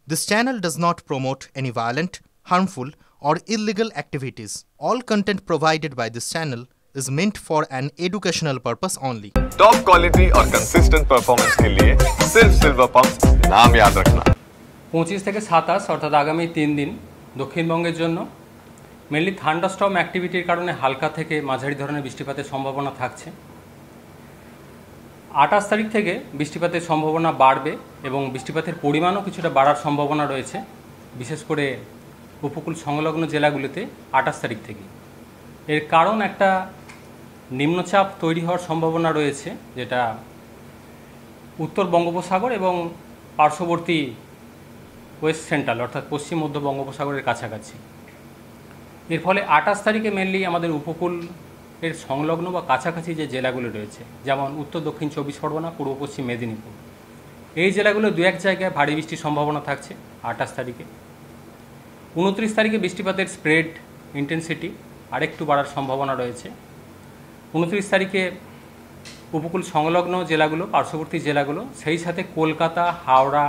This channel does not promote any violent, harmful, or illegal activities. All content provided by this channel is meant for an educational purpose only. Top quality और consistent performance के लिए सिर्फ silver pumps नाम याद रखना। 25 থেকে 27 অর্থাৎ আগামী 3 দিন দক্ষিণবঙ্গের জন্য মেনলি থান্ডারস্টর্ম অ্যাক্টিভিটির কারণে হালকা থেকে মাঝারি ধরনের বৃষ্টিপাতের সম্ভাবনা থাকছে। 28 তারিখ থেকে বৃষ্টিপাতের সম্ভাবনা বাড়বে এবং বৃষ্টিপাতের পরিমাণও কিছুটা বাড়ার সম্ভাবনা রয়েছে, বিশেষ করে উপকূল সংলগ্ন জেলাগুলিতে 28 তারিখ থেকে। এর কারণ একটা নিম্নচাপ তৈরি হওয়ার সম্ভাবনা রয়েছে, যেটা উত্তর বঙ্গোপসাগর এবং পার্শ্ববর্তী ওয়েস্ট সেন্ট্রাল অর্থাৎ পশ্চিম মধ্য বঙ্গোপসাগরের কাছাকাছি। এর ফলে 28 তারিখে মেনলি আমাদের উপকূলের সংলগ্ন বা কাছাকাছি যে জেলাগুলো রয়েছে, যেমন উত্তর দক্ষিণ 24 পরগনা, পূর্ব পশ্চিম মেদিনীপুর, এই জেলাগুলো দু এক জায়গায় ভারী বৃষ্টির সম্ভাবনা থাকছে 28 তারিখে। 29 তারিখে বৃষ্টিপাতের স্প্রেড ইন্টেন্সিটি আরেকটু বাড়ার সম্ভাবনা রয়েছে। 29 তারিখে উপকূল সংলগ্ন জেলাগুলো, পার্শ্ববর্তী জেলাগুলো, সেই সাথে কলকাতা, হাওড়া,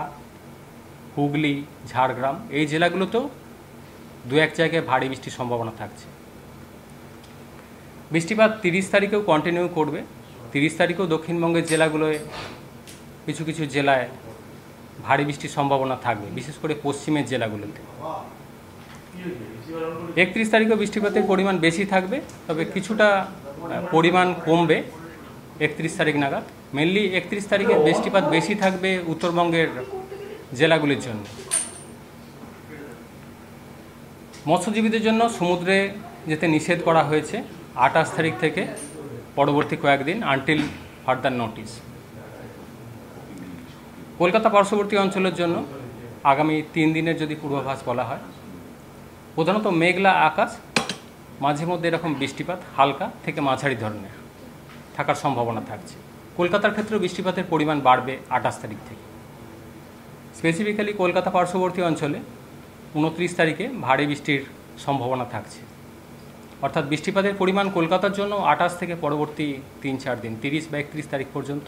হুগলি, ঝাড়গ্রাম, এই জেলাগুলোতেও দু এক জায়গায় ভারী বৃষ্টির সম্ভাবনা থাকছে। বৃষ্টিপাত 30 তারিখেও কন্টিনিউ করবে। 30 তারিখেও দক্ষিণবঙ্গের জেলাগুলোয় কিছু কিছু জেলায় ভারী বৃষ্টির সম্ভাবনা থাকবে, বিশেষ করে পশ্চিমের জেলাগুলোতে। 31 তারিখেও বৃষ্টিপাতের পরিমাণ বেশি থাকবে, তবে কিছুটা পরিমাণ কমবে 31 তারিখ নাগাদ। মেনলি 31 তারিখে বৃষ্টিপাত বেশি থাকবে উত্তরবঙ্গের জেলাগুলির জন্য। মৎস্যজীবীদের জন্য সমুদ্রে যেতে নিষেধ করা হয়েছে 28 তারিখ থেকে পরবর্তী কয়েকদিন, আনটিল ফার্দার নোটিস। কলকাতা পার্শ্ববর্তী অঞ্চলের জন্য আগামী 3 দিনের যদি পূর্বাভাস বলা হয়, প্রধানত মেঘলা আকাশ, মাঝে মধ্যে এরকম বৃষ্টিপাত হালকা থেকে মাঝারি ধরনের থাকার সম্ভাবনা থাকছে। কলকাতার ক্ষেত্রেও বৃষ্টিপাতের পরিমাণ বাড়বে 28 তারিখ থেকে। স্পেসিফিক্যালি কলকাতা পার্শ্ববর্তী অঞ্চলে 29 তারিখে ভারী বৃষ্টির সম্ভাবনা থাকছে, অর্থাৎ বৃষ্টিপাতের পরিমাণ কলকাতার জন্য 28 থেকে পরবর্তী 3-4 দিন 30 বা 31 তারিখ পর্যন্ত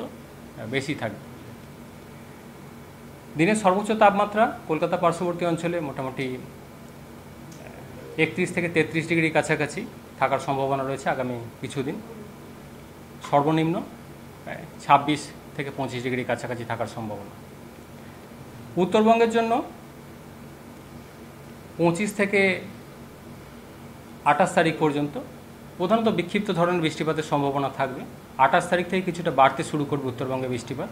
বেশি থাকবে। দিনের সর্বোচ্চ তাপমাত্রা কলকাতা পার্শ্ববর্তী অঞ্চলে মোটামুটি 31 থেকে 33 ডিগ্রি কাছাকাছি থাকার সম্ভাবনা রয়েছে আগামী কিছুদিন। সর্বনিম্ন 26 থেকে 25 ডিগ্রি কাছাকাছি থাকার সম্ভাবনা। উত্তরবঙ্গের জন্য 25 থেকে 28 তারিখ পর্যন্ত প্রধানত বিক্ষিপ্ত ধরনের বৃষ্টিপাতের সম্ভাবনা থাকবে। 28 তারিখ থেকে কিছুটা বাড়তে শুরু করবে উত্তরবঙ্গে বৃষ্টিপাত।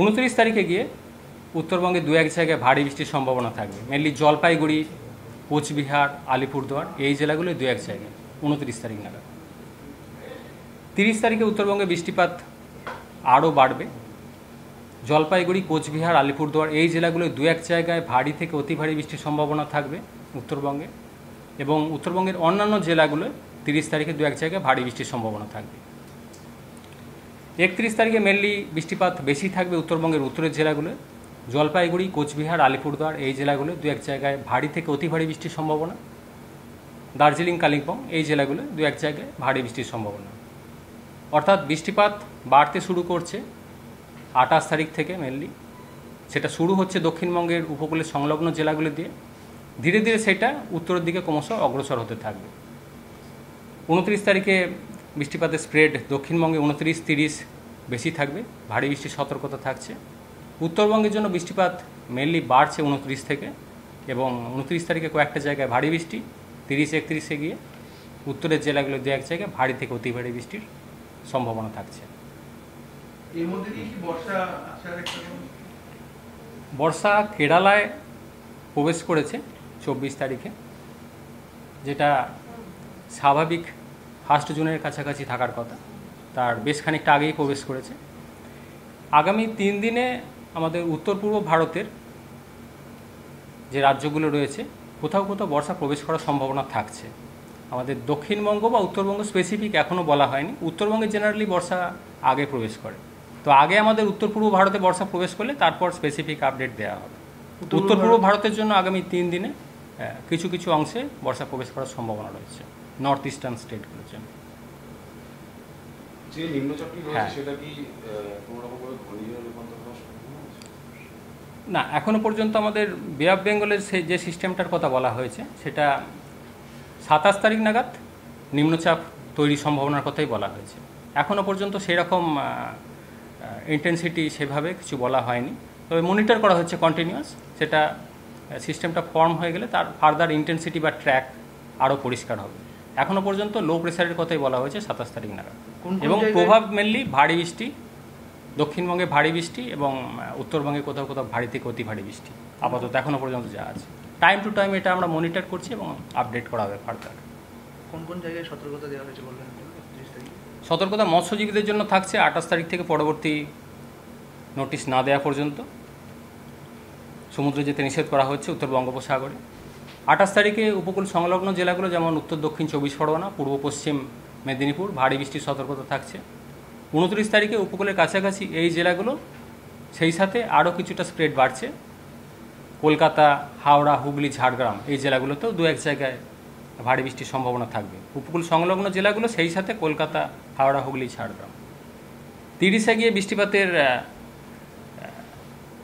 29 তারিখে গিয়ে উত্তরবঙ্গে দু এক জায়গায় ভারী বৃষ্টির সম্ভাবনা থাকবে, মেনলি জলপাইগুড়ি, কোচবিহার, আলিপুরদুয়ার, এই জেলাগুলোয় দু এক জায়গায় 29 তারিখ নাগাদ। 30 তারিখে উত্তরবঙ্গে বৃষ্টিপাত আরও বাড়বে। জলপাইগুড়ি, কোচবিহার, আলিপুরদুয়ার, এই জেলাগুলোয় দু এক জায়গায় ভারী থেকে অতি ভারী বৃষ্টির সম্ভাবনা থাকবে উত্তরবঙ্গে, এবং উত্তরবঙ্গের অন্যান্য জেলাগুলোয় 30 তারিখে দু এক জায়গায় ভারী বৃষ্টির সম্ভাবনা থাকবে। 31 তারিখে মেনলি বৃষ্টিপাত বেশি থাকবে উত্তরবঙ্গের উত্তরের জেলাগুলোয়, জলপাইগুড়ি, কোচবিহার, আলিপুরদুয়ার, এই জেলাগুলোয় দু এক জায়গায় ভারী থেকে অতি ভারী বৃষ্টির সম্ভাবনা। দার্জিলিং, কালিম্পং, এই জেলাগুলোয় দু এক জায়গায় ভারী বৃষ্টির সম্ভাবনা। অর্থাৎ বৃষ্টিপাত বাড়তে শুরু করছে 28 তারিখ থেকে মেনলি। সেটা শুরু হচ্ছে দক্ষিণবঙ্গের উপকূলের সংলগ্ন জেলাগুলি দিয়ে, ধীরে ধীরে সেটা উত্তরের দিকে ক্রমশ অগ্রসর হতে থাকবে। 29 তারিখে বৃষ্টিপাতের স্প্রেড দক্ষিণবঙ্গে 29-30 বেশি থাকবে, ভারী বৃষ্টির সতর্কতা থাকছে। উত্তরবঙ্গের জন্য বৃষ্টিপাত মেনলি বাড়ছে 29 থেকে, এবং 29 তারিখে কয়েকটা জায়গায় ভারী বৃষ্টি, 30-31-এ গিয়ে উত্তরের জেলাগুলো দু এক জায়গায় ভারী থেকে অতি ভারী বৃষ্টির সম্ভাবনা থাকছে। বর্ষা কেরালায় প্রবেশ করেছে 24 তারিখে, যেটা স্বাভাবিক 1 জুনের কাছাকাছি থাকার কথা, তার বেশ খানিকটা আগেই প্রবেশ করেছে। আগামী 3 দিনে আমাদের উত্তর পূর্ব ভারতের যে রাজ্যগুলো রয়েছে কোথাও কোথাও বর্ষা প্রবেশ করার সম্ভাবনা থাকছে। আমাদের দক্ষিণবঙ্গ বা উত্তরবঙ্গ স্পেসিফিক এখনও বলা হয়নি, উত্তরবঙ্গে জেনারেলি বর্ষা আগে প্রবেশ করে। তো আগে আমাদের উত্তর পূর্ব ভারতে বর্ষা প্রবেশ করলে তারপর স্পেসিফিক আপডেট দেওয়া হবে। উত্তর পূর্ব ভারতের জন্য আগামী 3 দিনে কিছু কিছু অংশে বর্ষা প্রবেশ করার সম্ভাবনা রয়েছে নর্থ ইস্টার্ন স্টেটগুলোর জন্য। যে নিম্নচাপটি রয়েছে সেটা কি কোনো রকম ঘূর্ণিঝড়ে রূপান্তর হওয়ার সম্ভাবনা আছে? না, এখনো পর্যন্ত আমাদের বে অফ বেঙ্গলের যে সিস্টেমটার কথা বলা হয়েছে সেটা 27 তারিখ নাগাদ নিম্নচাপ তৈরির সম্ভাবনার কথাই বলা হয়েছে। এখনো পর্যন্ত সেরকম ইন্টেন্সিটি সেভাবে কিছু বলা হয়নি, তবে মনিটর করা হচ্ছে কন্টিনিউয়াস। সেটা সিস্টেমটা ফর্ম হয়ে গেলে তার ফার্দার ইন্টেন্সিটি বা ট্র্যাক আরও পরিষ্কার হবে। এখনো পর্যন্ত লো প্রেসারের কথাই বলা হয়েছে 27 তারিখ নাগাদ, এবং প্রভাব মেনলি ভারী বৃষ্টি, দক্ষিণবঙ্গে ভারী বৃষ্টি এবং উত্তরবঙ্গে কোথাও কোথাও ভারী থেকে অতি ভারী বৃষ্টি আপাতত এখনো পর্যন্ত যা আছে। টাইম টু টাইম এটা আমরা মনিটর করছি এবং আপডেট করা হবে ফার্দার। কোন কোন জায়গায় সতর্কতা দেওয়া হয়েছে বলবেন? সতর্কতা মৎস্যজীবীদের জন্য থাকছে 28 তারিখ থেকে পরবর্তী নোটিশ না দেওয়া পর্যন্ত সমুদ্রে যেতে নিষেধ করা হচ্ছে উত্তর বঙ্গোপসাগরে। 28 তারিখে উপকূল সংলগ্ন জেলাগুলো যেমন উত্তর দক্ষিণ 24 পরগনা, পূর্ব পশ্চিম মেদিনীপুর ভারী বৃষ্টির সতর্কতা থাকছে। 29 তারিখে উপকূলের কাছাকাছি এই জেলাগুলো, সেই সাথে আরও কিছুটা স্প্রেড বাড়ছে কলকাতা, হাওড়া, হুগলি, ঝাড়গ্রাম এই জেলাগুলোতেও দু এক জায়গায় ভারী বৃষ্টির সম্ভাবনা থাকবে। উপকূল সংলগ্ন জেলাগুলো সেই সাথে কলকাতা, হাওড়া, হুগলি, ঝাড়গ্রাম। 30-এ গিয়ে বৃষ্টিপাতের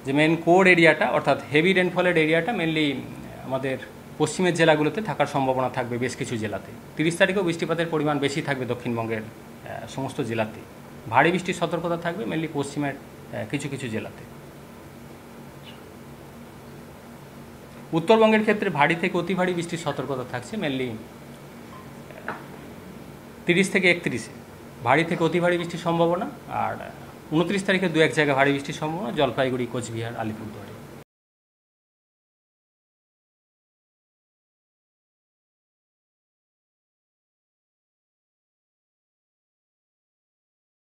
যে মেন কোর এরিয়াটা অর্থাৎ হেভি রেনফলের এরিয়াটা মেনলি আমাদের পশ্চিমের জেলাগুলোতে থাকার সম্ভাবনা থাকবে বেশ কিছু জেলাতে। 30 তারিখেও বৃষ্টিপাতের পরিমাণ বেশি থাকবে দক্ষিণবঙ্গের সমস্ত জেলাতে। ভারী বৃষ্টির সতর্কতা থাকবে মেনলি পশ্চিমের কিছু কিছু জেলাতে। উত্তরবঙ্গের ক্ষেত্রে ভারী থেকে অতি ভারী বৃষ্টির সতর্কতা থাকছে মেনলি 30 থেকে 31-এ ভারী থেকে অতি ভারী বৃষ্টির সম্ভাবনা, আর 29 তারিখে দু এক জায়গায় ভারী বৃষ্টির সম্ভাবনা জলপাইগুড়ি, কোচবিহার, আলিপুরদুয়ারে।